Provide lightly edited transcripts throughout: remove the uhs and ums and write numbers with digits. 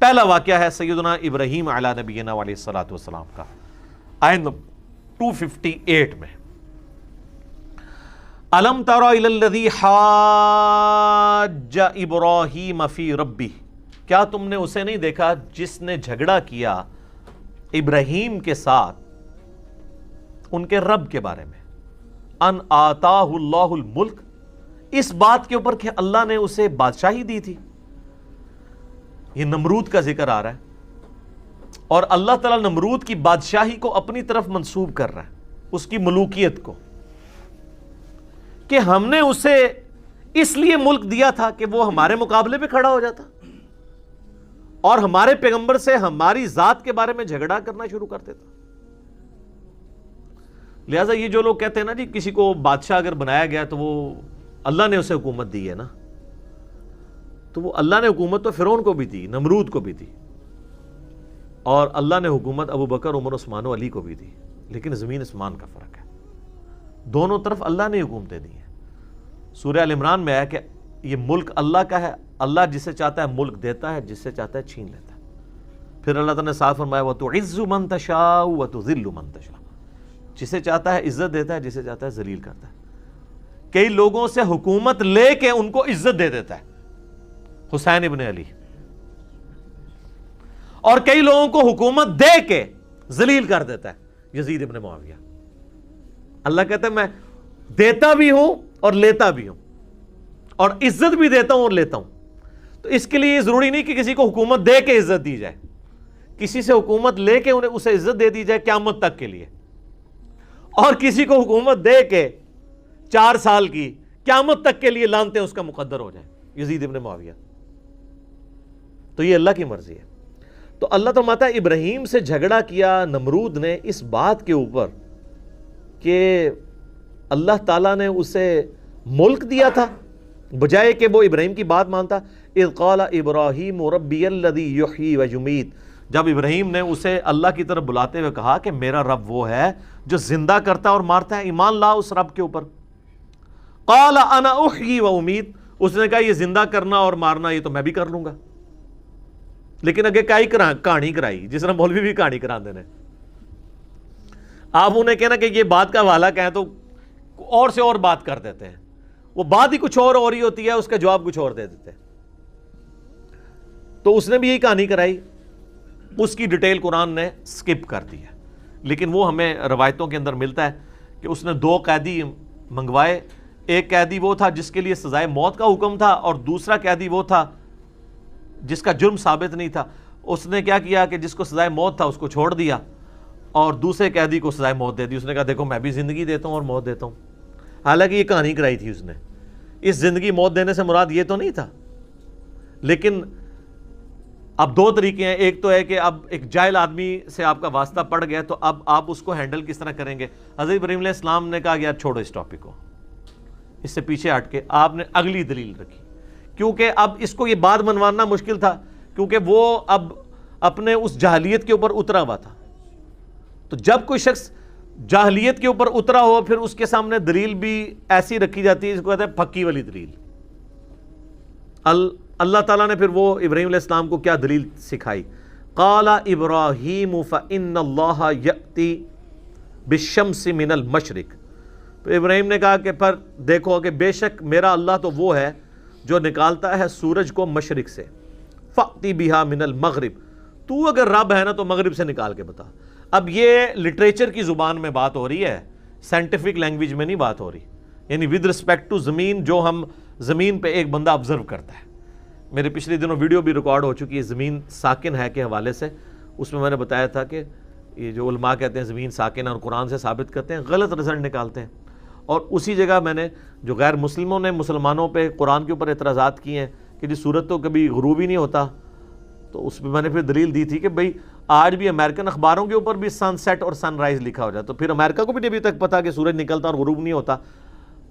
پہلا واقعہ ہے سیدنا ابراہیم علیہ نبینا علیہ الصلوۃ والسلام کا، آیت 258 میں، الم تر الی الذی حاج ابراہیم فی ربہ، کیا تم نے اسے نہیں دیکھا جس نے جھگڑا کیا ابراہیم کے ساتھ ان کے رب کے بارے میں، ان آتاہ اللہ الملک، اس بات کے اوپر کہ اللہ نے اسے بادشاہی دی تھی۔ یہ نمرود کا ذکر آ رہا ہے، اور اللہ تعالیٰ نمرود کی بادشاہی کو اپنی طرف منسوب کر رہا ہے، اس کی ملوکیت کو، کہ ہم نے اسے اس لیے ملک دیا تھا کہ وہ ہمارے مقابلے پہ کھڑا ہو جاتا اور ہمارے پیغمبر سے ہماری ذات کے بارے میں جھگڑا کرنا شروع کر دیتا۔ لہٰذا یہ جو لوگ کہتے ہیں نا جی کسی کو بادشاہ اگر بنایا گیا تو وہ اللہ نے اسے حکومت دی ہے نا، تو وہ اللہ نے حکومت تو فرعون کو بھی دی، نمرود کو بھی دی، اور اللہ نے حکومت ابو بکر، عمر، عثمان و علی کو بھی دی، لیکن زمین اسمان کا فرق ہے، دونوں طرف اللہ نے حکومتیں دی ہیں۔ سورہ ال عمران میں آیا کہ یہ ملک اللہ کا ہے، اللہ جسے چاہتا ہے ملک دیتا ہے، جسے چاہتا ہے چھین لیتا ہے۔ پھر اللہ تعالیٰ نے صاف فرمایا وَتُعِزُّ مَن تَشَاءُ وَتُذِلُّ مَن تَشَاءُ، جسے چاہتا ہے عزت دیتا ہے، جسے چاہتا ہے ذلیل کرتا ہے۔ کئی لوگوں سے حکومت لے کے ان کو عزت دے دیتا ہے، حسین ابن علی، اور کئی لوگوں کو حکومت دے کے ذلیل کر دیتا ہے، یزید ابن معاویہ۔ اللہ کہتا ہے میں دیتا بھی ہوں اور لیتا بھی ہوں، اور عزت بھی دیتا ہوں اور لیتا ہوں۔ تو اس کے لیے یہ ضروری نہیں کہ کسی کو حکومت دے کے عزت دی جائے، کسی سے حکومت لے کے اسے عزت دے دی جائے قیامت تک کے لیے، اور کسی کو حکومت دے کے 4 سال کی قیامت تک کے لیے لانتے اس کا مقدر ہو جائے، یزید ابن معاویہ۔ تو یہ اللہ کی مرضی ہے۔ تو اللہ فرماتا ہے ابراہیم سے جھگڑا کیا نمرود نے اس بات کے اوپر کہ اللہ تعالیٰ نے اسے ملک دیا تھا، بجائے کہ وہ ابراہیم کی بات مانتا۔ اذ قال ابراہیم ربی الذی یحیی ویمیت، جب ابراہیم نے اسے اللہ کی طرف بلاتے ہوئے کہا کہ میرا رب وہ ہے جو زندہ کرتا اور مارتا ہے، ایمان لا اس رب کے اوپر۔ قال انا احیی و امیت، اس نے کہا یہ زندہ کرنا اور مارنا یہ تو میں بھی کر لوں گا، لیکن اگے کہانی کرائی، جس طرح مولوی بھی کہانی کرا دینے۔ آپ انہیں کہنا کہ یہ بات کا حوالہ کہیں تو اور سے اور بات کر دیتے ہیں، وہ بات ہی کچھ اور ہو رہی ہوتی ہے، اس کا جواب کچھ اور دے دیتے ہیں۔ تو اس نے بھی یہی کہانی کرائی، اس کی ڈیٹیل قرآن نے سکپ کر دی ہے، لیکن وہ ہمیں روایتوں کے اندر ملتا ہے کہ اس نے 2 قیدی منگوائے، ایک قیدی وہ تھا جس کے لیے سزائے موت کا حکم تھا، اور دوسرا قیدی وہ تھا جس کا جرم ثابت نہیں تھا۔ اس نے کیا کیا کہ جس کو سزائے موت تھا اس کو چھوڑ دیا، اور دوسرے قیدی کو سزائے موت دے دی۔ اس نے کہا دیکھو میں بھی زندگی دیتا ہوں اور موت دیتا ہوں، حالانکہ یہ کہانی کرائی تھی اس نے۔ اس زندگی موت دینے سے مراد یہ تو نہیں تھا، لیکن اب 2 طریقے ہیں، ایک تو ہے کہ اب ایک جاہل آدمی سے آپ کا واسطہ پڑ گیا تو اب آپ اس کو ہینڈل کس طرح کریں گے۔ حضرت ابراہیم علیہ السلام نے کہا یار چھوڑو اس ٹاپک کو، اس سے پیچھے ہٹ کے آپ نے اگلی دلیل رکھی، کیونکہ اب اس کو یہ بات منوانا مشکل تھا، کیونکہ وہ اب اپنے اس جاہلیت کے اوپر اترا ہوا تھا۔ تو جب کوئی شخص جاہلیت کے اوپر اترا ہو پھر اس کے سامنے دلیل بھی ایسی رکھی جاتی ہے، اس کو کہتے ہیں پھکی والی دلیل۔ اللہ تعالیٰ نے پھر وہ ابراہیم علیہ السلام کو کیا دلیل سکھائی، قال ابراہیم فإن اللہ یأتی بالشمس من المشرق، تو ابراہیم نے کہا کہ پر دیکھو کہ بے شک میرا اللہ تو وہ ہے جو نکالتا ہے سورج کو مشرق سے، فأتی بہا من المغرب، تو اگر رب ہے نا تو مغرب سے نکال کے بتا۔ اب یہ لٹریچر کی زبان میں بات ہو رہی ہے، سائنٹیفک لینگویج میں نہیں بات ہو رہی، یعنی ود رسپیکٹ ٹو زمین، جو ہم زمین پہ ایک بندہ آبزرو کرتا ہے۔ میرے پچھلے دنوں ویڈیو بھی ریکارڈ ہو چکی ہے زمین ساکن ہے کے حوالے سے، اس میں نے بتایا تھا کہ یہ جو علماء کہتے ہیں زمین ساکن ہے اور قرآن سے ثابت کرتے ہیں، غلط رزلٹ نکالتے ہیں۔ اور اسی جگہ میں نے جو غیر مسلموں نے مسلمانوں پہ قرآن کے اوپر اعتراضات کیے ہیں کہ جی سورج تو کبھی غروب ہی نہیں ہوتا، تو اس پہ میں نے پھر دلیل دی تھی کہ بھئی آج بھی امریکن اخباروں کے اوپر بھی سن سیٹ اور سن رائز لکھا ہو جاتا، تو پھر امریکہ کو بھی نہیں ابھی تک پتا کہ سورج نکلتا اور غروب نہیں ہوتا،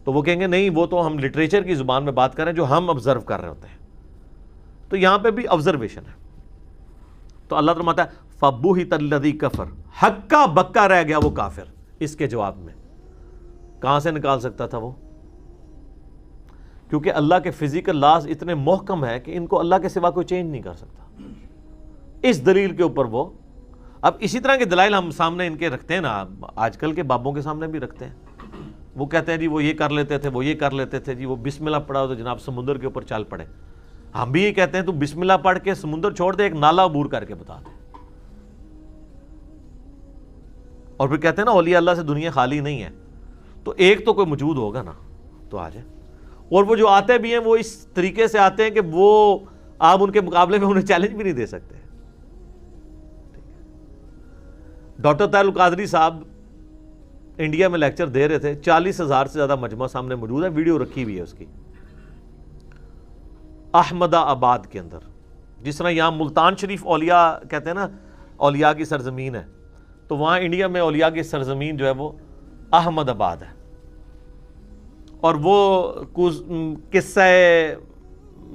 تو وہ کہیں گے نہیں وہ تو ہم لٹریچر کی زبان میں بات کر رہے ہیں جو ہم آبزرو کر رہے ہوتے ہیں۔ تو یہاں پہ بھی آبزرویشن ہے۔ تو اللہ فرماتا ہے فَبُہِتَ الَّذِي كَفَرَ، ہکا بکا رہ گیا وہ کافر۔ اس کے جواب میں کہاں سے نکال سکتا تھا وہ؟ کیونکہ اللہ کے فزیکل لاز اتنے محکم ہے کہ ان کو اللہ کے سوا کوئی چینج نہیں کر سکتا۔ اس دلیل کے اوپر وہ اب اسی طرح کے دلائل ہم سامنے ان کے رکھتے ہیں نا، آج کل کے بابوں کے سامنے بھی رکھتے ہیں. وہ کہتے ہیں جی وہ یہ کر لیتے تھے، وہ یہ کر لیتے تھے، جی وہ بسم اللہ پڑھا ہو تو جناب سمندر کے اوپر چل پڑے. ہم بھی یہ کہتے ہیں تو بسم اللہ پڑھ کے سمندر چھوڑ دے، ایک نالا عبور کر کے بتا دے. اور پھر کہتے ہیں نا اولیاء اللہ سے دنیا خالی نہیں ہے، تو ایک تو کوئی موجود ہوگا نا تو آ جائے. اور وہ جو آتے بھی ہیں وہ اس طریقے سے آتے ہیں کہ وہ آپ ان کے مقابلے میں انہیں چیلنج بھی نہیں دے سکتے. ڈاکٹر طاہر القادری صاحب انڈیا میں لیکچر دے رہے تھے، 40,000 سے زیادہ مجمع سامنے موجود ہے، ویڈیو رکھی ہوئی ہے اس کی، احمد آباد کے اندر. جس طرح یہاں ملتان شریف اولیاء کہتے ہیں نا اولیاء کی سرزمین ہے، تو وہاں انڈیا میں اولیاء کی سرزمین جو ہے وہ احمد آباد ہے. اور وہ قصہ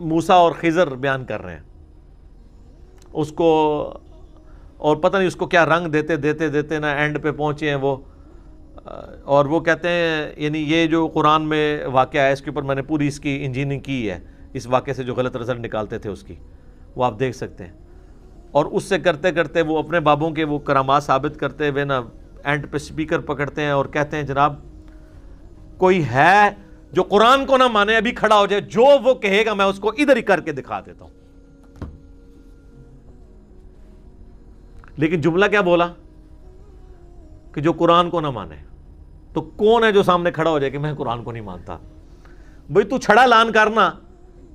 موسیٰ اور خضر بیان کر رہے ہیں اس کو، اور پتہ نہیں اس کو کیا رنگ دیتے دیتے دیتے نا اینڈ پہ پہنچے ہیں وہ. اور وہ کہتے ہیں یعنی یہ جو قرآن میں واقعہ ہے اس کے اوپر میں نے پوری اس کی انجینئرنگ کی ہے، اس واقعے سے جو غلط رزلٹ نکالتے تھے اس کی، وہ آپ دیکھ سکتے ہیں. اور اس سے کرتے کرتے وہ اپنے بابوں کے وہ کرامات ثابت کرتے ہوئے نا اینڈ پہ سپیکر پکڑتے ہیں اور کہتے ہیں جناب کوئی ہے جو قرآن کو نہ مانے ابھی کھڑا ہو جائے، جو وہ کہے گا میں اس کو ادھر ہی کر کے دکھا دیتا ہوں. لیکن جملہ کیا بولا کہ جو قرآن کو نہ مانے. تو کون ہے جو سامنے کھڑا ہو جائے کہ میں قرآن کو نہیں مانتا؟ بھئی تو چھڑا اعلان کرنا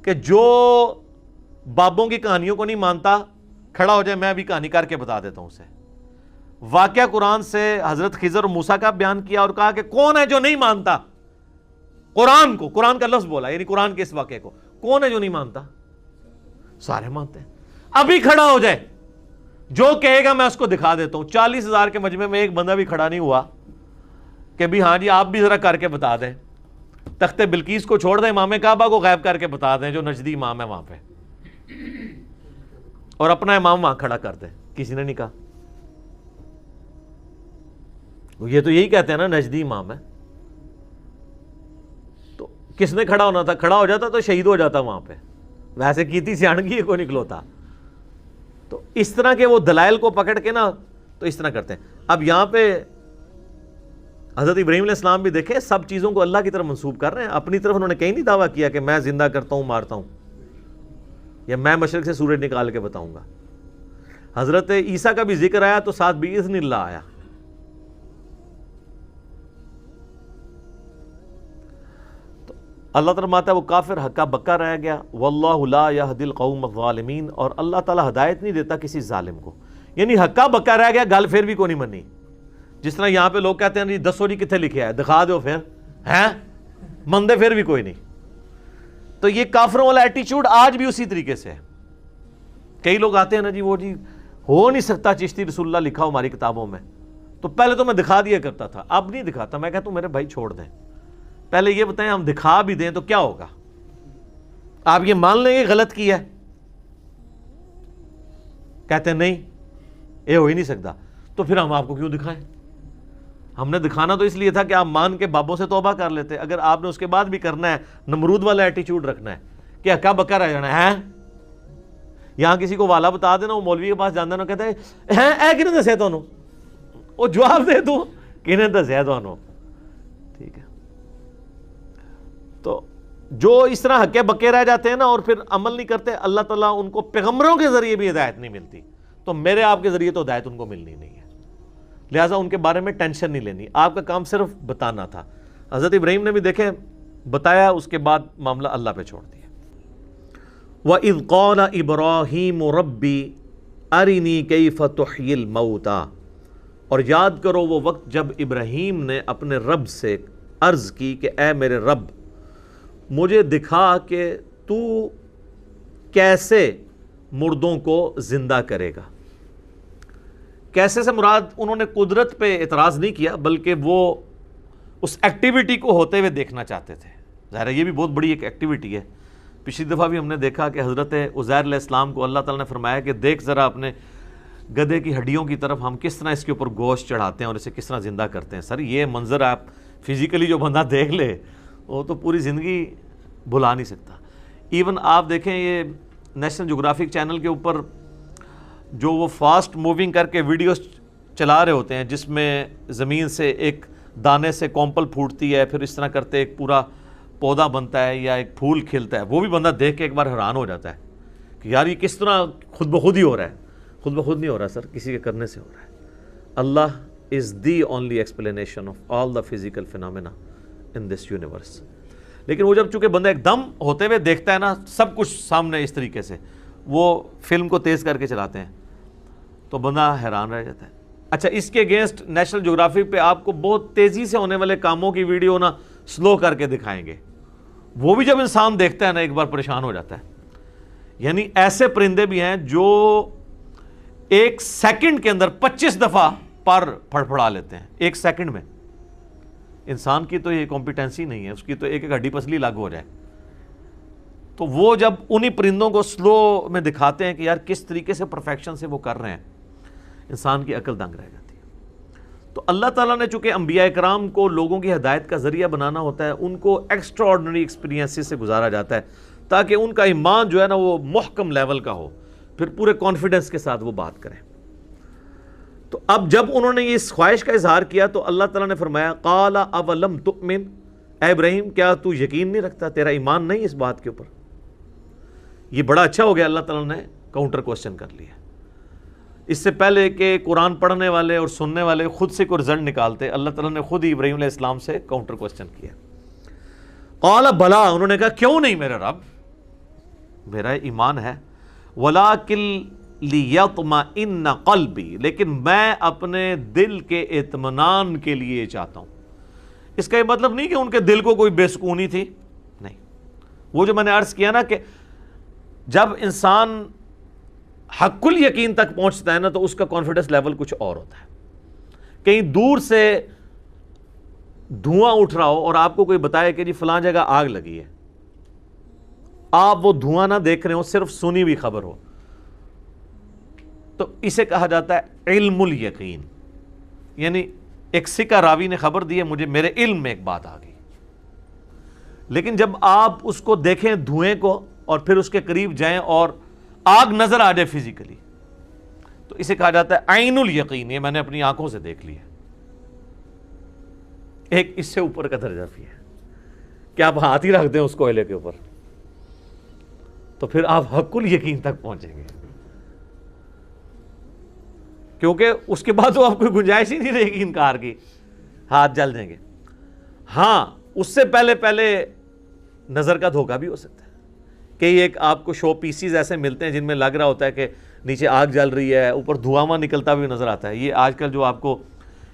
کہ جو بابوں کی کہانیوں کو نہیں مانتا کھڑا ہو جائے، میں ابھی کہانی کر کے بتا دیتا ہوں اسے. واقعہ قرآن سے حضرت خضر اور موسیٰ کا بیان کیا اور کہا کہ کون ہے جو نہیں مانتا قرآن کو. قرآن کا لفظ بولا یعنی قرآن کے اس واقعے کو. کون ہے جو نہیں مانتا؟ سارے مانتے ہیں. ابھی کھڑا ہو جائے، جو کہے گا میں اس کو دکھا دیتا ہوں. 40,000 کے مجمع میں ایک بندہ بھی کھڑا نہیں ہوا کہ بھی ہاں جی آپ بھی ذرا کر کے بتا دیں. تخت بلقیس کو چھوڑ دیں، امام کعبہ کو غائب کر کے بتا دیں جو نجدی امام ہے وہاں پہ، اور اپنا امام وہاں کھڑا کر دیں. کسی نے نہیں کہا. یہ تو یہی کہتے ہیں نا نجدی امام ہے. تو کس نے کھڑا ہونا تھا؟ کھڑا ہو جاتا تو شہید ہو جاتا وہاں پہ. ویسے کیتی سیاحگی کو نکلوتا. تو اس طرح کے وہ دلائل کو پکڑ کے نا تو اس طرح کرتے ہیں. اب یہاں پہ حضرت ابراہیم علیہ السلام بھی دیکھیں سب چیزوں کو اللہ کی طرف منسوب کر رہے ہیں. اپنی طرف انہوں نے کہیں نہیں دعویٰ کیا کہ میں زندہ کرتا ہوں مارتا ہوں یا میں مشرق سے سورج نکال کے بتاؤں گا. حضرت عیسیٰ کا بھی ذکر آیا تو ساتھ باذن اللہ آیا. تو اللہ تعالیٰ فرماتا ہے وہ کافر ہکا بکا رہ گیا. واللہ لا یہدی القوم الظالمین، اور اللہ تعالیٰ ہدایت نہیں دیتا کسی ظالم کو. یعنی ہکا بکا رہ گیا، گل پھر بھی کو نہیں منی. جس طرح یہاں پہ لوگ کہتے ہیں جی دسو جی کتنے لکھے ہے، دکھا دو پھر ہیں، مندے پھر بھی کوئی نہیں. تو یہ کافروں والا ایٹیچیوڈ آج بھی اسی طریقے سے ہے. کئی لوگ آتے ہیں نا جی وہ جی ہو نہیں سکتا چشتی رسول اللہ لکھا ہو ہماری کتابوں میں. تو پہلے تو میں دکھا دیا کرتا تھا، اب نہیں دکھاتا. میں کہتا ہوں میرے بھائی چھوڑ دیں، پہلے یہ بتائیں ہم دکھا بھی دیں تو کیا ہوگا؟ آپ یہ مان لیں گے غلط کیا ہے؟ کہتے ہیں نہیں یہ ہو ہی نہیں سکتا. تو پھر ہم آپ کو کیوں دکھائیں؟ ہم نے دکھانا تو اس لیے تھا کہ آپ مان کے بابوں سے توبہ کر لیتے. اگر آپ نے اس کے بعد بھی کرنا ہے نمرود والا ایٹیچیوڈ رکھنا ہے کہ ہکا بکا رہ جانا ہے، یہاں کسی کو والا بتا دینا، وہ مولوی کے پاس جانا نا کہتے ہیں اے کنے دسیا تانوں، وہ جواب دے دو کنے دسیا تانوں. ٹھیک ہے. تو جو اس طرح ہکے بکے رہ جاتے ہیں نا اور پھر عمل نہیں کرتے، اللہ تعالیٰ ان کو پیغمبروں کے ذریعے بھی ہدایت نہیں ملتی. تو میرے آپ کے ذریعے تو ہدایت ان کو ملنی نہیں ہے، لہٰذا ان کے بارے میں ٹینشن نہیں لینی. آپ کا کام صرف بتانا تھا. حضرت ابراہیم نے بھی دیکھیں بتایا، اس کے بعد معاملہ اللہ پہ چھوڑ دیا. وَإِذْ قَالَ إِبْرَاهِيمُ رَبِّ أَرِنِي كَيْفَ تُحْيِي الْمَوْتَى، اور یاد کرو وہ وقت جب ابراہیم نے اپنے رب سے عرض کی کہ اے میرے رب مجھے دکھا کہ تو کیسے مردوں کو زندہ کرے گا. کیسے سے مراد انہوں نے قدرت پہ اعتراض نہیں کیا، بلکہ وہ اس ایکٹیویٹی کو ہوتے ہوئے دیکھنا چاہتے تھے. ظاہر ہے یہ بھی بہت بڑی ایک ایکٹیویٹی ہے. پچھلی دفعہ بھی ہم نے دیکھا کہ حضرت عزیر علیہ السلام کو اللہ تعالیٰ نے فرمایا کہ دیکھ ذرا اپنے گدھے کی ہڈیوں کی طرف ہم کس طرح اس کے اوپر گوشت چڑھاتے ہیں اور اسے کس طرح زندہ کرتے ہیں. سر یہ منظر آپ فزیکلی جو بندہ دیکھ لے وہ تو پوری زندگی بھلا نہیں سکتا. ایون آپ دیکھیں یہ نیشنل جغرافک چینل کے اوپر جو وہ فاسٹ موونگ کر کے ویڈیوز چلا رہے ہوتے ہیں جس میں زمین سے ایک دانے سے کومپل پھوٹتی ہے، پھر اس طرح کرتے ایک پورا پودا بنتا ہے یا ایک پھول کھلتا ہے، وہ بھی بندہ دیکھ کے ایک بار حیران ہو جاتا ہے کہ یار یہ کس طرح خود بخود ہی ہو رہا ہے. خود بخود نہیں ہو رہا سر، کسی کے کرنے سے ہو رہا ہے. اللہ is the only explanation of all the physical phenomena in this universe. لیکن وہ جب چونکہ بندہ ایک دم ہوتے ہوئے دیکھتا ہے نا سب کچھ سامنے اس طریقے سے، وہ فلم کو تیز کر کے چلاتے ہیں تو بندہ حیران رہ جاتا ہے. اچھا، اس کے اگینسٹ نیشنل جغرافی پہ آپ کو بہت تیزی سے ہونے والے کاموں کی ویڈیو نا سلو کر کے دکھائیں گے، وہ بھی جب انسان دیکھتا ہے نا ایک بار پریشان ہو جاتا ہے. یعنی ایسے پرندے بھی ہیں جو ایک سیکنڈ کے اندر 25 دفعہ پر پھڑپھڑا لیتے ہیں ایک سیکنڈ میں. انسان کی تو یہ کمپیٹنسی نہیں ہے، اس کی تو ایک ایک ہڈی پسلی لاگو ہو جائے. تو وہ جب انہی پرندوں کو سلو میں دکھاتے ہیں کہ یار کس طریقے سے پرفیکشن سے وہ کر رہے ہیں، انسان کی عقل دنگ رہ جاتی ہے. تو اللہ تعالیٰ نے چونکہ انبیاء کرام کو لوگوں کی ہدایت کا ذریعہ بنانا ہوتا ہے، ان کو ایکسٹرا آرڈنری ایکسپیرینس سے گزارا جاتا ہے تاکہ ان کا ایمان جو ہے نا وہ محکم لیول کا ہو، پھر پورے کانفیڈنس کے ساتھ وہ بات کریں. تو اب جب انہوں نے یہ اس خواہش کا اظہار کیا تو اللہ تعالیٰ نے فرمایا قال اولم تؤمن، اے ابراہیم کیا تو یقین نہیں رکھتا، تیرا ایمان نہیں اس بات کے اوپر. یہ بڑا اچھا ہو گیا، اللہ تعالیٰ نے کاؤنٹر کوسچن کر لیا. اس سے پہلے کہ قرآن پڑھنے والے اور سننے والے خود سے کوئی رزلٹ نکالتے، اللہ تعالیٰ نے خود ہی ابراہیم علیہ السلام سے کاؤنٹر کوسچن کیا. قال بلا، انہوں نے کہا کیوں نہیں میرے رب، میرا ایمان ہے. ولکن لیطمئن قلبی، لیکن میں اپنے دل کے اطمینان کے لیے چاہتا ہوں. اس کا یہ مطلب نہیں کہ ان کے دل کو کوئی بے سکونی تھی، نہیں. وہ جو میں نے عرض کیا نا کہ جب انسان حق الیقین تک پہنچتا ہے نا تو اس کا کانفیڈنس لیول کچھ اور ہوتا ہے. کہیں دور سے دھواں اٹھ رہا ہو اور آپ کو کوئی بتائے کہ جی فلاں جگہ آگ لگی ہے، آپ وہ دھواں نہ دیکھ رہے ہو، صرف سنی ہوئی خبر ہو، تو اسے کہا جاتا ہے علم الیقین. یعنی ایک سکہ راوی نے خبر دی ہے مجھے، میرے علم میں ایک بات آ گئی. لیکن جب آپ اس کو دیکھیں دھوئیں کو اور پھر اس کے قریب جائیں اور آگ نظر آ جائے فزیکلی، تو اسے کہا جاتا ہے عین الیقین. یہ میں نے اپنی آنکھوں سے دیکھ لیا. ایک اس سے اوپر کا درجہ بھی ہے کہ آپ ہاتھ ہی رکھ دیں اس کوئلے کے اوپر تو پھر آپ حق الیقین تک پہنچیں گے، کیونکہ اس کے بعد تو آپ کوئی گنجائش ہی نہیں رہے گی انکار کی، ہاتھ جل جائیں گے. ہاں، اس سے پہلے نظر کا دھوکہ بھی ہو سکتا ہے کہ ایک آپ کو شو پیسز ایسے ملتے ہیں جن میں لگ رہا ہوتا ہے کہ نیچے آگ جل رہی ہے، اوپر دھواں نکلتا بھی نظر آتا ہے. یہ آج کل جو آپ کو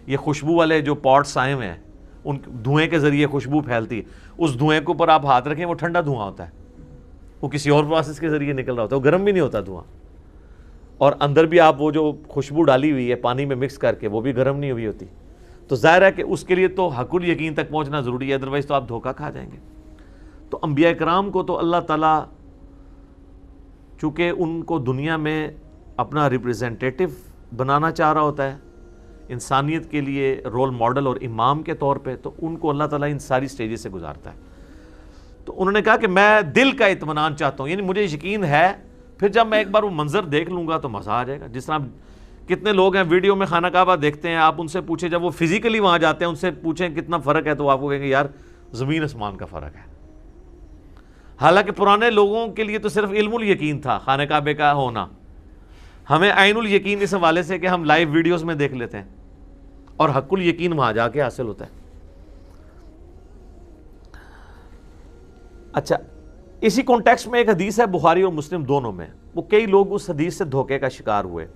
یہ خوشبو والے جو پاٹس آئے ہوئے ہیں، ان دھوئیں کے ذریعے خوشبو پھیلتی ہے. اس دھوئیں کے اوپر آپ ہاتھ رکھیں وہ ٹھنڈا دھواں ہوتا ہے، وہ کسی اور پروسیس کے ذریعے نکل رہا ہوتا ہے، وہ گرم بھی نہیں ہوتا دھواں. اور اندر بھی آپ وہ جو خوشبو ڈالی ہوئی ہے پانی میں مکس کر کے وہ بھی گرم نہیں ہوئی ہوتی. تو ظاہر ہے کہ اس کے لیے تو حق الیقین تک پہنچنا ضروری ہے، ادروائز تو آپ دھوکہ کھا جائیں گے. تو انبیاء کرام کو تو اللہ تعالیٰ چونکہ ان کو دنیا میں اپنا ریپریزنٹیٹو بنانا چاہ رہا ہوتا ہے، انسانیت کے لیے رول ماڈل اور امام کے طور پہ، تو ان کو اللہ تعالیٰ ان ساری سٹیجز سے گزارتا ہے. تو انہوں نے کہا کہ میں دل کا اطمینان چاہتا ہوں، یعنی مجھے یقین ہے، پھر جب میں ایک بار وہ منظر دیکھ لوں گا تو مزہ آ جائے گا. جس طرح کتنے لوگ ہیں ویڈیو میں خانہ کعبہ دیکھتے ہیں، آپ ان سے پوچھیں جب وہ فزیکلی وہاں جاتے ہیں ان سے پوچھیں کتنا فرق ہے تو آپ کو کہیں گے یار زمین آسمان کا فرق ہے. حالانکہ پرانے لوگوں کے لیے تو صرف علم الیقین تھا خانہ کعبے کا ہونا، ہمیں عین الیقین اس حوالے سے کہ ہم لائیو ویڈیوز میں دیکھ لیتے ہیں اور حق الیقین وہاں جا کے حاصل ہوتا ہے. اچھا، اسی کانٹیکسٹ میں ایک حدیث ہے بخاری اور مسلم دونوں میں، وہ کئی لوگ اس حدیث سے دھوکے کا شکار ہوئے.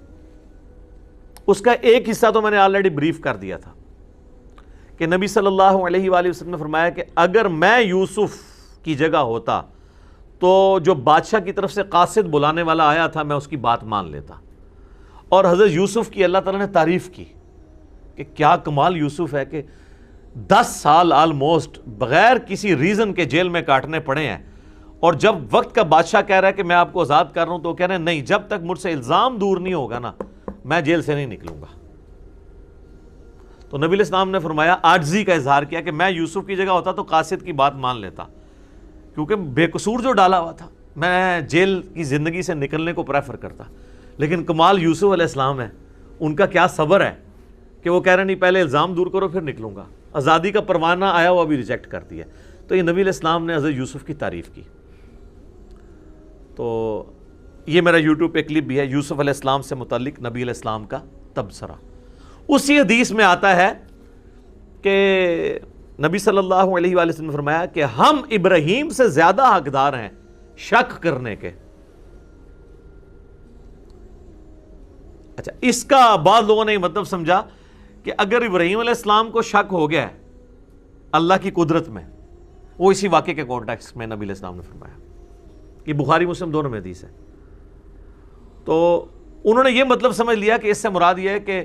اس کا ایک حصہ تو میں نے آلریڈی بریف کر دیا تھا کہ نبی صلی اللہ علیہ وآلہ وسلم نے فرمایا کہ اگر میں یوسف کی جگہ ہوتا تو جو بادشاہ کی طرف سے قاصد بلانے والا آیا تھا میں اس کی بات مان لیتا. اور حضرت یوسف کی اللہ تعالیٰ نے تعریف کی کہ کیا کمال یوسف ہے کہ 10 سال آلموسٹ بغیر کسی ریزن کے جیل میں کاٹنے پڑے ہیں، اور جب وقت کا بادشاہ کہہ رہا ہے کہ میں آپ کو آزاد کر رہا ہوں تو وہ کہہ رہے ہیں نہیں، جب تک مجھ سے الزام دور نہیں ہوگا نا میں جیل سے نہیں نکلوں گا. تو نبی علیہ السلام نے فرمایا، عاجزی کا اظہار کیا کہ میں یوسف کی جگہ ہوتا تو قاصد کی بات مان لیتا، کیونکہ بے قصور جو ڈالا ہوا تھا میں جیل کی زندگی سے نکلنے کو پریفر کرتا. لیکن کمال یوسف علیہ السلام ہے، ان کا کیا صبر ہے کہ وہ کہہ رہے نہیں پہلے الزام دور کرو پھر نکلوں گا، آزادی کا پروانہ آیا وہ ابھی ریجیکٹ کر دیا۔ تو یہ نبی علیہ السلام نے حضرت یوسف کی تعریف کی۔ تو یہ میرا یوٹیوب پہ کلپ بھی ہے، یوسف علیہ السلام سے متعلق نبی علیہ السلام کا تبصرہ۔ اسی حدیث میں آتا ہے کہ نبی صلی اللہ علیہ وآلہ وسلم نے فرمایا کہ ہم ابراہیم سے زیادہ حقدار ہیں شک کرنے کے۔ اچھا، اس کا بعض لوگوں نے یہ مطلب سمجھا کہ اگر ابراہیم علیہ السلام کو شک ہو گیا ہے اللہ کی قدرت میں، وہ اسی واقعے کے کانٹیکسٹ میں نبی علیہ السلام نے فرمایا۔ یہ بخاری مسلم دونوں میں حدیث ہے۔ تو انہوں نے یہ مطلب سمجھ لیا کہ اس سے مراد یہ ہے کہ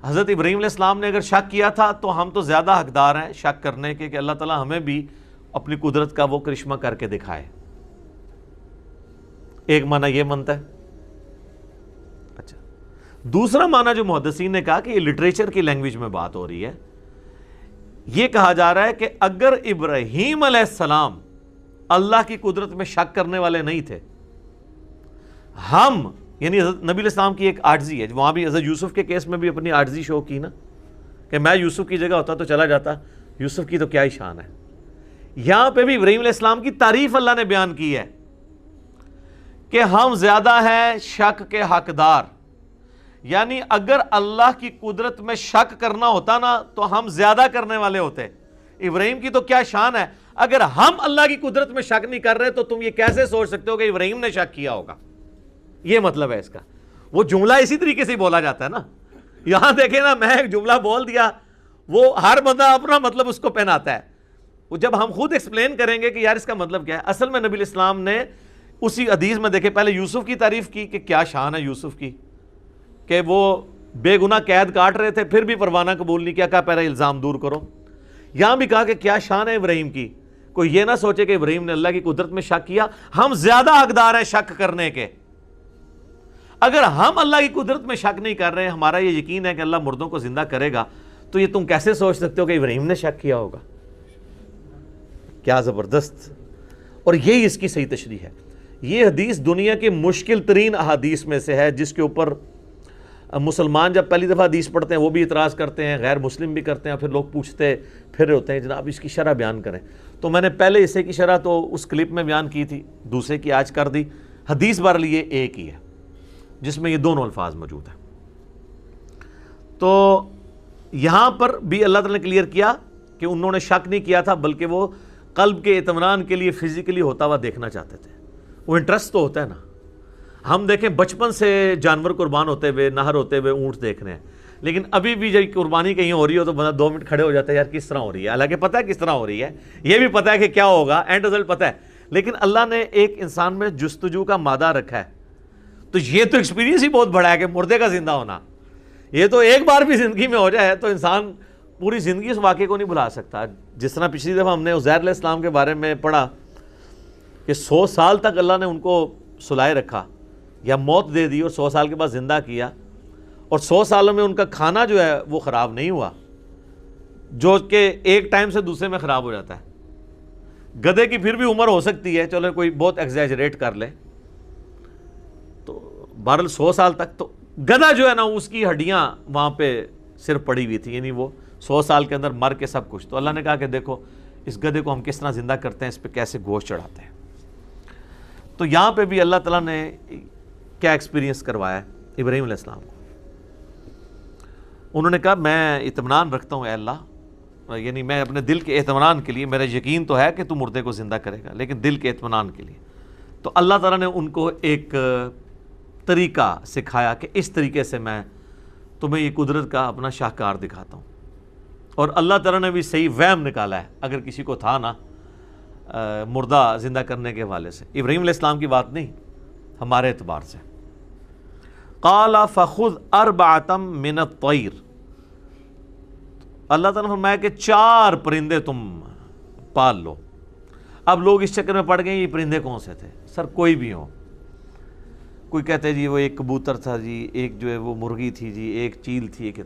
حضرت ابراہیم علیہ السلام نے اگر شک کیا تھا تو ہم تو زیادہ حقدار ہیں شک کرنے کے کہ اللہ تعالیٰ ہمیں بھی اپنی قدرت کا وہ کرشمہ کر کے دکھائے۔ ایک معنی یہ بنتا ہے۔ اچھا، دوسرا معنی جو محدثین نے کہا کہ یہ لٹریچر کی لینگویج میں بات ہو رہی ہے، یہ کہا جا رہا ہے کہ اگر ابراہیم علیہ السلام اللہ کی قدرت میں شک کرنے والے نہیں تھے، ہم یعنی حضرت نبی علیہ السلام کی ایک عاجزی ہے، وہاں بھی حضرت یوسف کے کیس میں بھی اپنی عاجزی شو کی نا کہ میں یوسف کی جگہ ہوتا تو چلا جاتا، یوسف کی تو کیا ہی شان ہے۔ یہاں پہ بھی ابراہیم علیہ السلام کی تعریف اللہ نے بیان کی ہے کہ ہم زیادہ ہیں شک کے حقدار، یعنی اگر اللہ کی قدرت میں شک کرنا ہوتا نا تو ہم زیادہ کرنے والے ہوتے۔ ابراہیم کی تو کیا شان ہے، اگر ہم اللہ کی قدرت میں شک نہیں کر رہے تو تم یہ کیسے سوچ سکتے ہو کہ ابراہیم نے شک کیا ہوگا؟ یہ مطلب ہے اس کا۔ وہ جملہ اسی طریقے سے بولا جاتا ہے نا، یہاں دیکھیں نا، میں ایک جملہ بول دیا، وہ ہر بندہ اپنا مطلب اس کو پہناتا ہے۔ وہ جب ہم خود ایکسپلین کریں گے کہ یار اس کا مطلب کیا ہے، اصل میں نبی علیہ السلام نے اسی حدیث میں دیکھیں پہلے یوسف کی تعریف کی کہ کیا شان ہے یوسف کی، کہ وہ بے گناہ قید کاٹ رہے تھے پھر بھی پروانہ قبول نہیں کیا، کہا پہلے الزام دور کرو۔ یہاں بھی کہا کہ کیا شان ہے ابراہیم کی، کوئی یہ نہ سوچے کہ ابراہیم نے اللہ کی قدرت میں شک کیا، ہم زیادہ حقدار ہیں شک کرنے کے۔ اگر ہم اللہ کی قدرت میں شک نہیں کر رہے، ہمارا یہ یقین ہے کہ اللہ مردوں کو زندہ کرے گا، تو یہ تم کیسے سوچ سکتے ہو کہ ابراہیم نے شک کیا ہوگا؟ کیا زبردست! اور یہی اس کی صحیح تشریح ہے۔ یہ حدیث دنیا کی مشکل ترین احادیث میں سے ہے، جس کے اوپر مسلمان جب پہلی دفعہ حدیث پڑھتے ہیں وہ بھی اعتراض کرتے ہیں، غیر مسلم بھی کرتے ہیں، پھر لوگ پوچھتے پھر ہوتے ہیں جناب اس کی شرح بیان کریں۔ تو میں نے پہلے اسے کی شرح تو اس کلپ میں بیان کی تھی، دوسرے کی آج کر دی۔ حدیث بہرحال یہ ایک ہی ہے جس میں یہ دونوں الفاظ موجود ہیں۔ تو یہاں پر بھی اللہ تعالیٰ نے کلیئر کیا کہ انہوں نے شک نہیں کیا تھا، بلکہ وہ قلب کے اطمینان کے لیے فزیکلی ہوتا ہوا دیکھنا چاہتے تھے۔ وہ انٹرسٹ تو ہوتا ہے نا، ہم دیکھیں بچپن سے جانور قربان ہوتے ہوئے، نہر ہوتے ہوئے اونٹ دیکھ رہے ہیں، لیکن ابھی بھی جب قربانی کہیں ہو رہی ہو تو بندہ 2 منٹ کھڑے ہو جاتا ہے، یار کس طرح ہو رہی ہے، حالانکہ پتہ ہے کس طرح ہو رہی ہے، یہ بھی پتہ ہے کہ کیا ہوگا، اینڈ رزلٹ پتہ ہے، لیکن اللہ نے ایک انسان میں جستجو کا مادہ رکھا ہے۔ تو یہ تو ایکسپیرینس ہی بہت بڑا ہے کہ مردے کا زندہ ہونا، یہ تو ایک بار بھی زندگی میں ہو جائے تو انسان پوری زندگی اس واقعے کو نہیں بھلا سکتا۔ جس طرح پچھلی دفعہ ہم نے عزیر علیہ السلام کے بارے میں پڑھا کہ 100 سال تک اللہ نے ان کو سلائے رکھا یا موت دے دی اور 100 سال کے بعد زندہ کیا، اور 100 سالوں میں ان کا کھانا جو ہے وہ خراب نہیں ہوا، جو کہ ایک ٹائم سے دوسرے میں خراب ہو جاتا ہے۔ گدھے کی پھر بھی عمر ہو سکتی ہے، چلو کوئی بہت ایگزیجریٹ کر لے، تو بہرحال 100 سال تک تو گدھا جو ہے نا اس کی ہڈیاں وہاں پہ صرف پڑی ہوئی تھی، یعنی وہ 100 سال کے اندر مر کے سب کچھ۔ تو اللہ نے کہا کہ دیکھو اس گدھے کو ہم کس طرح زندہ کرتے ہیں، اس پہ کیسے گوشت چڑھاتے ہیں۔ تو یہاں پہ بھی اللہ تعالیٰ نے کیا ایکسپیرینس کروایا ہے ابراہیم علیہ السلام کو۔ انہوں نے کہا میں اطمینان رکھتا ہوں اے اللہ، یعنی میں اپنے دل کے اطمینان کے لیے، میرا یقین تو ہے کہ تو مردے کو زندہ کرے گا، لیکن دل کے اطمینان کے لیے۔ تو اللہ تعالیٰ نے ان کو ایک طریقہ سکھایا کہ اس طریقے سے میں تمہیں یہ قدرت کا اپنا شاہکار دکھاتا ہوں، اور اللہ تعالیٰ نے بھی صحیح وہم نکالا ہے، اگر کسی کو تھا نا مردہ زندہ کرنے کے حوالے سے۔ ابراہیم علیہ السلام کی بات نہیں، ہمارے اعتبار سے۔ قال فخذ 4 من الطیر، اللہ تعالیٰ نے فرمایا کہ 4 پرندے تم پال لو۔ اب لوگ اس چکر میں پڑ گئے یہ پرندے کون سے تھے؟ سر کوئی بھی ہو، کوئی کہتے جی وہ ایک کبوتر تھا جی، ایک جو ہے وہ مرغی تھی جی، ایک چیل تھی، ایک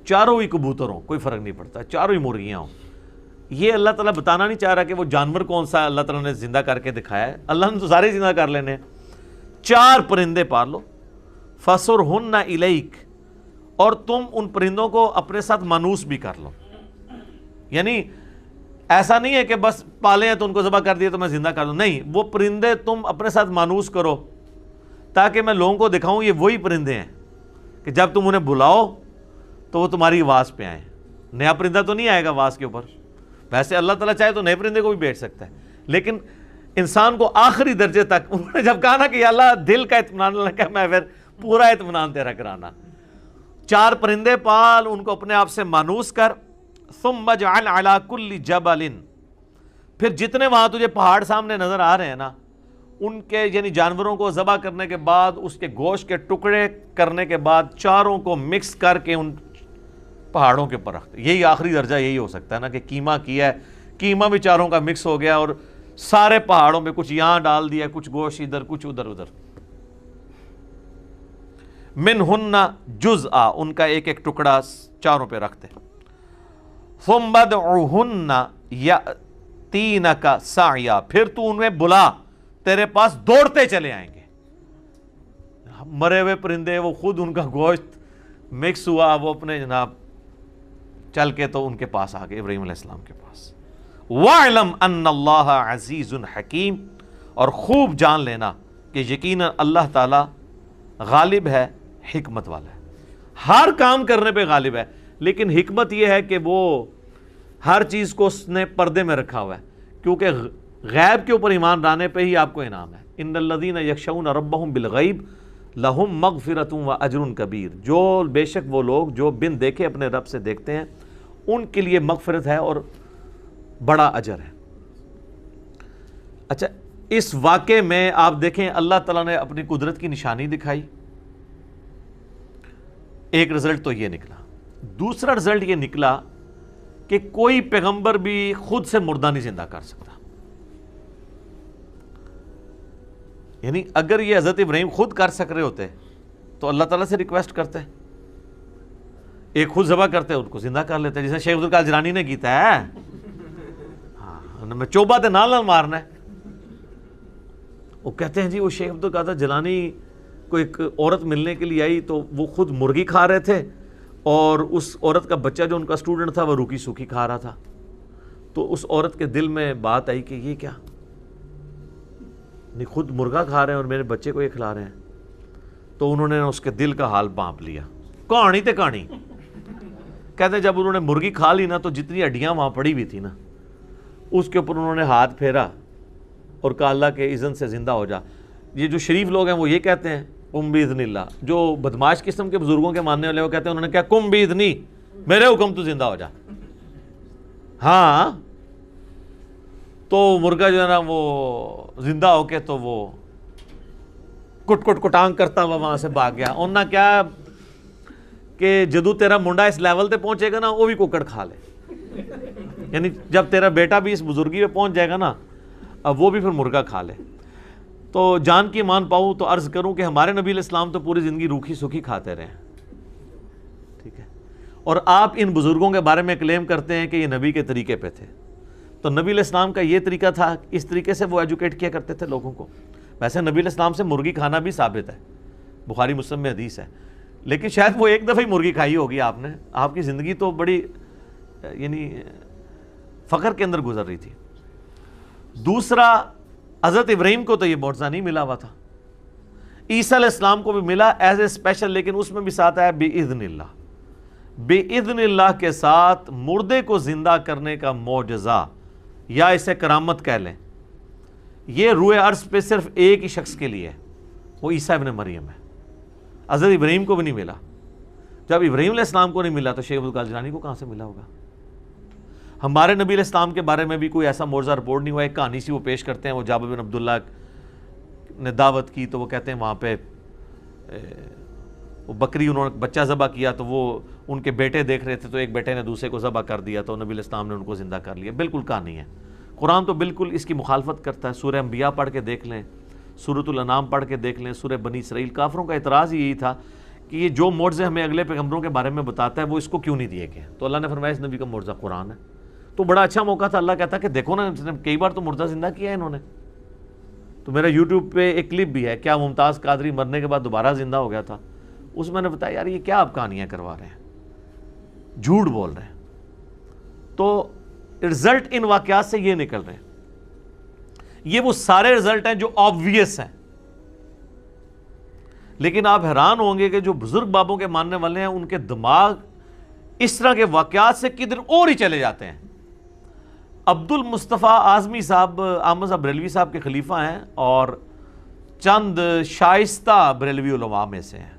چاروں ہی کبوتر ہوں، کوئی فرق نہیں پڑتا، چاروں ہی مرغیاں ہوں۔ یہ اللہ تعالیٰ بتانا نہیں چاہ رہا کہ وہ جانور کون سا اللہ تعالیٰ نے زندہ کر کے دکھایا ہے، اللہ نے تو سارے زندہ کر لینے۔ 4 پرندے پال لو، فَصُرْهُنَّ إِلَيْكَ، اور تم ان پرندوں کو اپنے ساتھ مانوس بھی کر لو. یعنی ایسا نہیں ہے کہ بس پالے ہیں تو ان کو ذبح کر دیا تو میں زندہ کر دوں، نہیں، وہ پرندے تم اپنے ساتھ مانوس کرو تاکہ میں لوگوں کو دکھاؤں یہ وہی پرندے ہیں کہ جب تم انہیں بلاؤ تو وہ تمہاری آواز پہ آئیں. نیا پرندہ تو نہیں آئے گا آواز کے اوپر. ویسے اللہ تعالیٰ چاہے تو نئے پرندے کو بھی بیچ سکتا ہے، لیکن انسان کو آخری درجے تک انہوں نے جب کہا نا کہ یا اللہ دل کا اطمینان لگا، میں پھر پورا اطمینان تیرا کرانا. 4 پرندے پال، ان کو اپنے آپ سے مانوس کر. ثم اجعل علی کل جبل، پھر جتنے وہاں تجھے پہاڑ سامنے نظر آ رہے ہیں نا، ان کے یعنی جانوروں کو ذبح کرنے کے بعد اس کے گوشت کے ٹکڑے کرنے کے بعد چاروں کو مکس کر کے ان پہاڑوں کے اوپر رکھتے. یہی آخری درجہ یہی ہو سکتا ہے نا کہ قیمہ کیا ہے، قیمہ بھی چاروں کا مکس ہو گیا اور سارے پہاڑوں پہ کچھ یہاں ڈال دیا، کچھ گوشت ادھر، کچھ ادھر ادھر. منہن جزءا، ان کا ایک ایک ٹکڑا چاروں پہ رکھتے. ثم ادعوہن یأتینک سعیا، پھر تو انہیں بلا، تیرے پاس دوڑتے چلے آئیں گے. مرے ہوئے پرندے، وہ خود ان کا گوشت مکس ہوا، وہ اپنے جناب چل کے تو ان کے پاس آ گئے، ابراہیم علیہ السلام کے پاس. وَاعْلَمْ أَنَّ اللَّهَ عَزِيزٌ حَكِيمٌ، اور خوب جان لینا کہ یقیناً اللہ تعالی غالب ہے، حکمت والا ہے. ہر کام کرنے پہ غالب ہے، لیکن حکمت یہ ہے کہ وہ ہر چیز کو اس نے پردے میں رکھا ہوا ہے، کیونکہ غیب کے اوپر ایمان لانے پہ ہی آپ کو انعام ہے. ان الذین یخشون ربہم بالغیب لہم مغفرۃ و اجر کبیر، جو بے شک وہ لوگ جو بن دیکھے اپنے رب سے دیکھتے ہیں ان کے لیے مغفرت ہے اور بڑا اجر ہے. اچھا، اس واقعے میں آپ دیکھیں اللہ تعالیٰ نے اپنی قدرت کی نشانی دکھائی. ایک رزلٹ تو یہ نکلا. دوسرا رزلٹ یہ نکلا کہ کوئی پیغمبر بھی خود سے مردہ نہیں زندہ کر سکتا. یعنی اگر یہ حضرت ابراہیم خود کر سک رہے ہوتے تو اللہ تعالیٰ سے ریکویسٹ کرتے، ایک خود ذبح کرتے ان کو زندہ کر لیتے، جیسے شیخ عبدالقادر جیلانی نے کیتا ہے. ہاں، میں چوبا تے نال مارنا ہے. وہ کہتے ہیں جی وہ شیخ عبدالقادر جیلانی کو ایک عورت ملنے کے لیے آئی تو وہ خود مرغی کھا رہے تھے اور اس عورت کا بچہ جو ان کا اسٹوڈنٹ تھا وہ روکی سوکھی کھا رہا تھا. تو اس عورت کے دل میں بات آئی کہ یہ کیا، نہیں خود مرغا کھا رہے ہیں اور میرے بچے کو یہ کھلا رہے ہیں. تو انہوں نے اس کے دل کا حال بانپ لیا. کہانی تے کہانی کہتے ہیں جب انہوں نے مرغی کھا لی نا تو جتنی ہڈیاں وہاں پڑی ہوئی تھی نا اس کے اوپر انہوں نے ہاتھ پھیرا اور کہا اللہ کے اذن سے زندہ ہو جا. یہ جو شریف لوگ ہیں وہ یہ کہتے ہیں قم باذن اللہ. جو بدماش قسم کے بزرگوں کے ماننے والے وہ کہتے ہیں انہوں نے کہا قم باذنی، میرے حکم تو زندہ ہو جا. ہاں، تو مرغا جو ہے نا وہ زندہ ہو کے تو وہ کٹ کٹ کٹانگ کرتا ہوا وہاں سے بھاگ گیا. انہوں نے کیا کہ جدو تیرا منڈا اس لیول تے پہنچے گا نا وہ بھی کوکڑ کھا لے. یعنی جب تیرا بیٹا بھی اس بزرگی پہ پہنچ جائے گا نا اب وہ بھی پھر مرغا کھا لے. تو جان کی مان پاؤں تو عرض کروں کہ ہمارے نبی علیہ السلام تو پوری زندگی روکھی سوکھی کھاتے رہے. ٹھیک ہے، اور آپ ان بزرگوں کے بارے میں کلیم کرتے ہیں کہ یہ نبی کے طریقے پہ تھے. تو نبی علیہ السلام کا یہ طریقہ تھا، اس طریقے سے وہ ایجوکیٹ کیا کرتے تھے لوگوں کو. ویسے نبی علیہ السلام سے مرغی کھانا بھی ثابت ہے، بخاری مسلم میں حدیث ہے، لیکن شاید وہ ایک دفعہ ہی مرغی کھائی ہوگی آپ نے. آپ کی زندگی تو بڑی یعنی فقر کے اندر گزر رہی تھی. دوسرا، حضرت ابراہیم کو تو یہ معجزہ نہیں ملا ہوا تھا، عیسیٰ علیہ السلام کو بھی ملا ایز اے اسپیشل، لیکن اس میں بھی ساتھ آیا بِإِذْنِ اللہ. بِإِذْنِ اللہ کے ساتھ مردے کو زندہ کرنے کا معجزہ یا اسے کرامت کہہ لیں، یہ روئے عرض پہ صرف ایک ہی شخص کے لیے ہے، وہ عیسیٰ ابن مریم ہے. حضرت ابراہیم کو بھی نہیں ملا. جب ابراہیم علیہ السلام کو نہیں ملا تو شیخ عبدالقادر جیلانی کو کہاں سے ملا ہوگا؟ ہمارے نبی علیہ السلام کے بارے میں بھی کوئی ایسا معجزہ رپورٹ نہیں ہوا. ایک کہانی سی وہ پیش کرتے ہیں، وہ جابر بن عبداللہ نے دعوت کی تو وہ کہتے ہیں وہاں پہ وہ بکری انہوں نے بچہ ذبح کیا تو وہ ان کے بیٹے دیکھ رہے تھے تو ایک بیٹے نے دوسرے کو ذبح کر دیا تو نبی علیہ السلام نے ان کو زندہ کر لیا. بالکل کہانی ہے. قرآن تو بالکل اس کی مخالفت کرتا ہے. سورہ انبیاء پڑھ کے دیکھ لیں، سورۃ الانعام پڑھ کے دیکھ لیں، سورہ بنی اسرائیل. کافروں کا اعتراض یہی تھا کہ یہ جو معجزے ہمیں اگلے پیغمبروں کے بارے میں بتاتا ہے وہ اس کو کیوں نہیں دیے گئے. تو اللہ نے فرمایا اس نبی کا معجزہ قرآن ہے. تو بڑا اچھا موقع تھا. اللہ کہتا کہ دیکھو نا کئی بار تو مردہ زندہ کیا ہے انہوں نے. تو میرا یوٹیوب پہ ایک کلپ بھی ہے، کیا ممتاز قادری مرنے کے بعد دوبارہ زندہ ہو گیا تھا. اس میں نے بتایا یار یہ کیا آپ کہانیاں کروا رہے ہیں، جھوٹ بول رہے ہیں. تو رزلٹ ان واقعات سے یہ نکل رہے ہیں. یہ وہ سارے رزلٹ ہیں جو آبویس ہیں، لیکن آپ حیران ہوں گے کہ جو بزرگ بابوں کے ماننے والے ہیں ان کے دماغ اس طرح کے واقعات سے کدھر اور ہی چلے جاتے ہیں. عبد المصطفیٰ اعظمی صاحب احمد صاحب بریلوی صاحب کے خلیفہ ہیں اور چند شائستہ بریلوی علماء میں سے ہیں،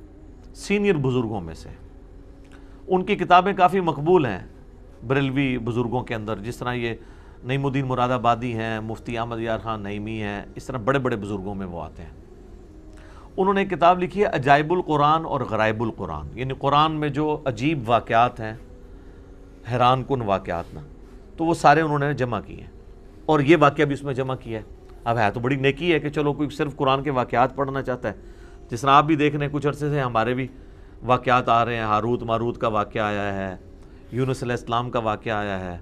سینئر بزرگوں میں سے. ان کی کتابیں کافی مقبول ہیں بریلوی بزرگوں کے اندر، جس طرح یہ نعیم الدین مراد آبادی ہیں، مفتی احمد یار خان نعیمی ہیں، اس طرح بڑے بڑے بزرگوں میں وہ آتے ہیں. انہوں نے ایک کتاب لکھی ہے عجائب القرآن اور غرائب القرآن، یعنی قرآن میں جو عجیب واقعات ہیں، حیران کن واقعات نا، تو وہ سارے انہوں نے جمع کیے ہیں اور یہ واقعہ بھی اس میں جمع کیا ہے. اب ہے تو بڑی نیکی ہے کہ چلو کوئی صرف قرآن کے واقعات پڑھنا چاہتا ہے. جس طرح آپ بھی دیکھ رہے ہیں کچھ عرصے سے ہمارے بھی واقعات آ رہے ہیں، ہاروت ماروت کا واقعہ آیا ہے، یونس علیہ السلام کا واقعہ آیا ہے،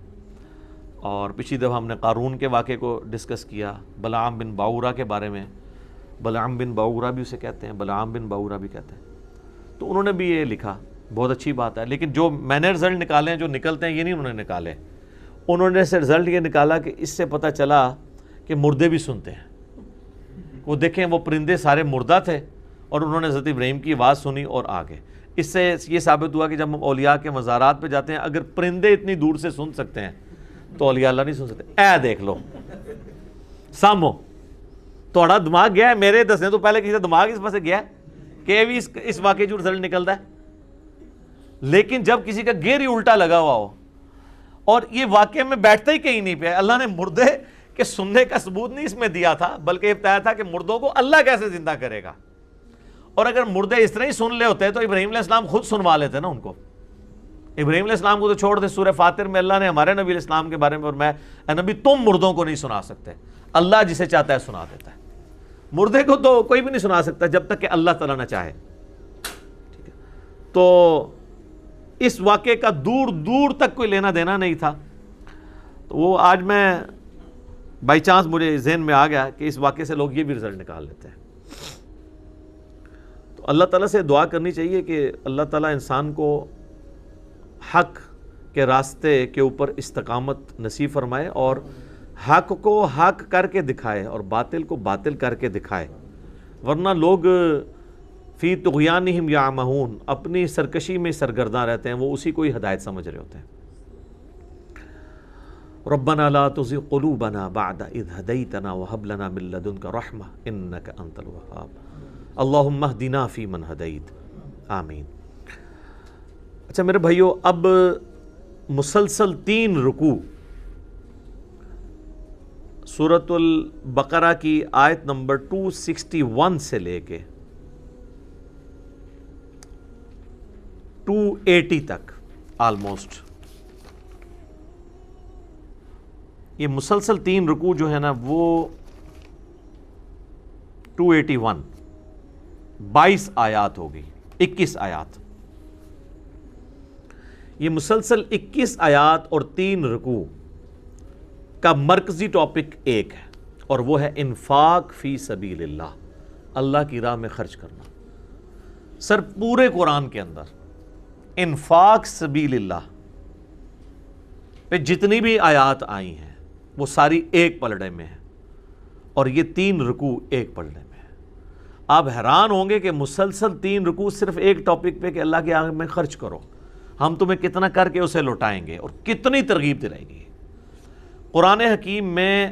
اور پچھلی دفعہ ہم نے قارون کے واقعے کو ڈسکس کیا، بلعام بن باورا کے بارے میں. بلعام بن باورا بھی اسے کہتے ہیں، بلعام بن باورا بھی کہتے ہیں. تو انہوں نے بھی یہ لکھا، بہت اچھی بات ہے. لیکن جو میں نے رزلٹ نکالے ہیں، جو نکلتے ہیں، یہ نہیں انہوں نے نکالے. انہوں نے سے رزلٹ یہ نکالا کہ اس سے پتہ چلا کہ مردے بھی سنتے ہیں. وہ دیکھیں وہ پرندے سارے مردہ تھے اور انہوں نے حضرت ابراہیم کی آواز سنی اور آگے. اس سے یہ ثابت ہوا کہ جب ہم اولیاء کے مزارات پہ جاتے ہیں، اگر پرندے اتنی دور سے سن سکتے ہیں تو اولیاء اللہ نہیں سن سکتے. اے دیکھ لو سامو تھوڑا دماغ گیا ہے، میرے دسنے تو پہلے کسی کا دماغ اس پاسے گیا ہے کہ بھی اس واقعے جو رزلٹ نکلتا ہے. لیکن جب کسی کا گیر ہی الٹا لگا ہوا ہو اور یہ واقعے میں بیٹھتا ہی کہیں نہیں پہ، اللہ نے مردے کے سننے کا ثبوت نہیں اس میں دیا تھا، بلکہ یہ بتایا تھا کہ مردوں کو اللہ کیسے زندہ کرے گا. اور اگر مردے اس طرح ہی سن لے ہوتے تو ابراہیم علیہ السلام خود سنوا لیتے نا ان کو. ابراہیم علیہ السلام کو تو چھوڑ دے، سورہ فاطر میں اللہ نے ہمارے نبی علیہ السلام کے بارے میں فرمایا اے نبی تم مردوں کو نہیں سنا سکتے، اللہ جسے چاہتا ہے سنا دیتا ہے. مردے کو تو کوئی بھی نہیں سنا سکتا جب تک کہ اللہ تعالیٰ نہ چاہے. ٹھیک ہے، تو اس واقعے کا دور دور تک کوئی لینا دینا نہیں تھا. تو وہ آج میں بائی چانس مجھے ذہن میں آ گیا کہ اس واقعے سے لوگ یہ بھی رزلٹ نکال لیتے ہیں. تو اللہ تعالیٰ سے دعا کرنی چاہیے کہ اللہ تعالیٰ انسان کو حق کے راستے کے اوپر استقامت نصیب فرمائے اور حق کو حق کر کے دکھائے اور باطل کو باطل کر کے دکھائے. ورنہ لوگ فی طغیانہم یعمہون، اپنی سرکشی میں سرگرداں رہتے ہیں، وہ اسی کو ہی ہدایت سمجھ رہے ہوتے ہیں. ربنا لا تزغ قلوبنا بعد اذ ہدیتنا وہب لنا من لدنک رحمہ انک انت الوہاب اللہم اہدنا فیمن ہدیت آمین. اچھا میرے بھائیو، اب مسلسل 3 رکوع سورۃ البقرہ کی آیت نمبر 261 سے لے کے 280 تک آلموسٹ، یہ مسلسل 3 رکوع جو ہے نا وہ 281 22 آیات ہوگی، 21 آیات. یہ مسلسل 21 آیات اور 3 رکوع کا مرکزی ٹاپک ایک ہے، اور وہ ہے انفاق فی سبیل اللہ، اللہ کی راہ میں خرچ کرنا. سر پورے قرآن کے اندر انفاق سبیل اللہ پہ جتنی بھی آیات آئی ہیں وہ ساری ایک پلڑے میں ہیں، اور یہ 3 رکوع ایک پلڑے میں ہیں. آپ حیران ہوں گے کہ مسلسل 3 رکوع صرف ایک ٹاپک پہ کہ اللہ کی راہ میں خرچ کرو، ہم تمہیں کتنا کر کے اسے لوٹائیں گے اور کتنی ترغیب دلائیں گے. قرآن حکیم میں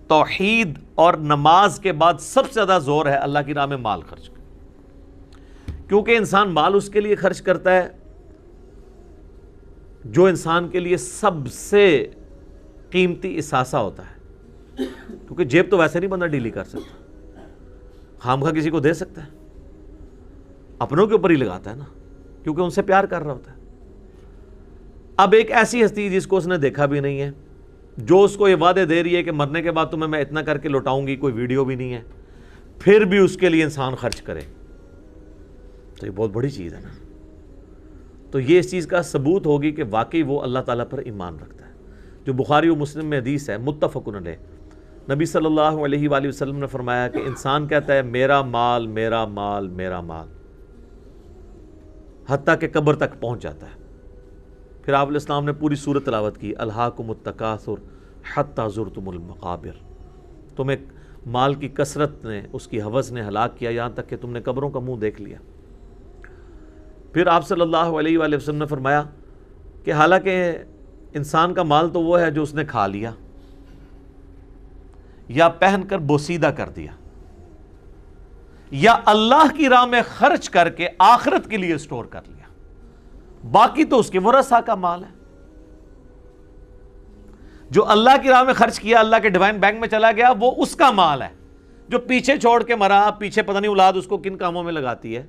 توحید اور نماز کے بعد سب سے زیادہ زور ہے اللہ کی راہ میں مال خرچ کرنا، کیونکہ انسان مال اس کے لیے خرچ کرتا ہے جو انسان کے لیے سب سے قیمتی اثاثہ ہوتا ہے. کیونکہ جیب تو ویسے نہیں بندہ ڈیلی کر سکتا، خامخواہ کسی کو دے سکتا ہے، اپنوں کے اوپر ہی لگاتا ہے نا، کیونکہ ان سے پیار کر رہا ہوتا ہے. اب ایک ایسی ہستی جس کو اس نے دیکھا بھی نہیں ہے، جو اس کو یہ وعدے دے رہی ہے کہ مرنے کے بعد تمہیں میں اتنا کر کے لوٹاؤں گی، کوئی ویڈیو بھی نہیں ہے، پھر بھی اس کے لیے انسان خرچ کرے، تو یہ بہت بڑی چیز ہے نا. تو یہ اس چیز کا ثبوت ہوگی کہ واقعی وہ اللہ تعالیٰ پر ایمان رکھتا ہے. جو بخاری و مسلم میں حدیث ہے متفق علیہ، نبی صلی اللہ علیہ وآلہ وسلم نے فرمایا کہ انسان کہتا ہے میرا مال میرا مال میرا مال، حتیٰ کہ قبر تک پہنچ جاتا ہے۔ پھر آپ علیہ السلام نے پوری سورت تلاوت کی، الہاکم التکاثر حتی زرتم المقابر، تمہیں مال کی کثرت نے، اس کی ہوس نے ہلاک کیا یہاں تک کہ تم نے قبروں کا منہ دیکھ لیا۔ پھر آپ صلی اللہ علیہ وآلہ وسلم نے فرمایا کہ حالانکہ انسان کا مال تو وہ ہے جو اس نے کھا لیا یا پہن کر بوسیدہ کر دیا یا اللہ کی راہ میں خرچ کر کے آخرت کے لیے اسٹور کر لیا، باقی تو اس کے ورثہ کا مال ہے۔ جو اللہ کی راہ میں خرچ کیا، اللہ کے ڈیوائن بینک میں چلا گیا، وہ اس کا مال ہے۔ جو پیچھے چھوڑ کے مرا، پیچھے پتہ نہیں اولاد اس کو کن کاموں میں لگاتی ہے،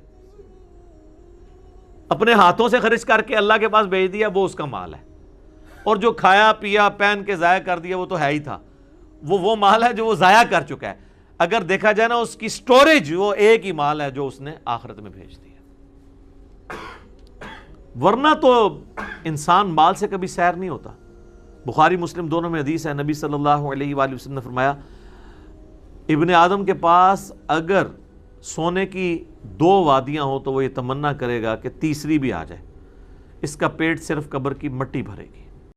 اپنے ہاتھوں سے خرچ کر کے اللہ کے پاس بھیج دیا، وہ اس کا مال ہے۔ اور جو کھایا پیا پہن کے ضائع کر دیا، وہ تو ہے ہی تھا، وہ مال ہے جو وہ ضائع کر چکا ہے۔ اگر دیکھا جائے نا، اس کی سٹوریج وہ ایک ہی مال ہے جو اس نے آخرت میں بھیج دیا، ورنہ تو انسان مال سے کبھی سیر نہیں ہوتا۔ بخاری مسلم دونوں میں حدیث ہے، نبی صلی اللہ علیہ وآلہ وسلم نے فرمایا، ابن آدم کے پاس اگر سونے کی 2 وادیاں ہوں تو وہ یہ تمنا کرے گا کہ تیسری بھی آ جائے، اس کا پیٹ صرف قبر کی مٹی بھرے گی۔